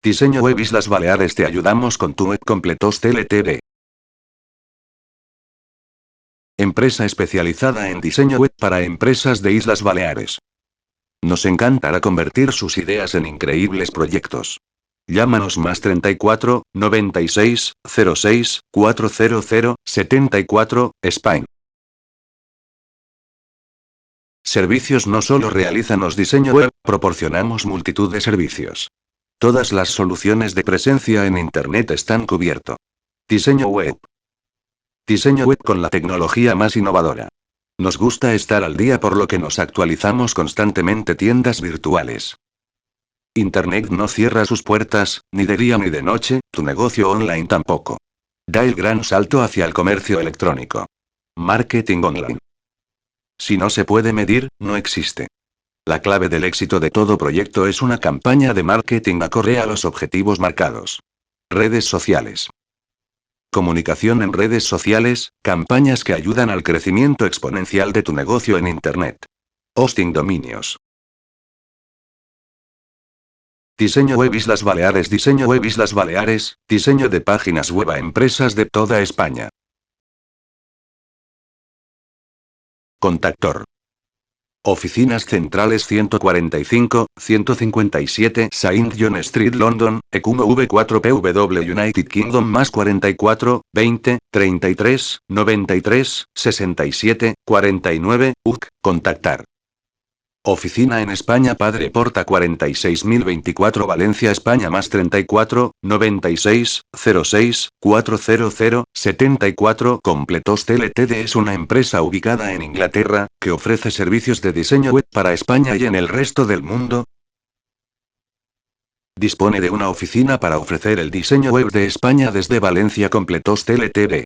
Diseño web Islas Baleares. Te ayudamos con tu web completos TLTV. Empresa especializada en diseño web para empresas de Islas Baleares. Nos encantará convertir sus ideas en increíbles proyectos. Llámanos más 34 96 06 400 74, Spain. Servicios. No solo realizamos diseño web, proporcionamos multitud de servicios. Todas las soluciones de presencia en Internet están cubierto. Diseño web. Diseño web con la tecnología más innovadora. Nos gusta estar al día, por lo que nos actualizamos constantemente. Tiendas virtuales. Internet no cierra sus puertas, ni de día ni de noche, tu negocio online tampoco. Da el gran salto hacia el comercio electrónico. Marketing online. Si no se puede medir, no existe. La clave del éxito de todo proyecto es una campaña de marketing acorde a los objetivos marcados. Redes sociales. Comunicación en redes sociales, campañas que ayudan al crecimiento exponencial de tu negocio en Internet. Hosting dominios. Diseño web Islas Baleares. Diseño web Islas Baleares, diseño de páginas web a empresas de toda España. Contactor. Oficinas centrales 145, 157 Saint John Street, London, ECUMO V4PW, United Kingdom, más 44, 20, 33, 93, 67, 49, UK. Contactar. Oficina en España, Padre Porta 46024, Valencia, España, más 34, 96, 06, 400, 74. Completos TLTD es una empresa ubicada en Inglaterra, que ofrece servicios de diseño web para España y en el resto del mundo. Dispone de una oficina para ofrecer el diseño web de España desde Valencia. Completos TLTD.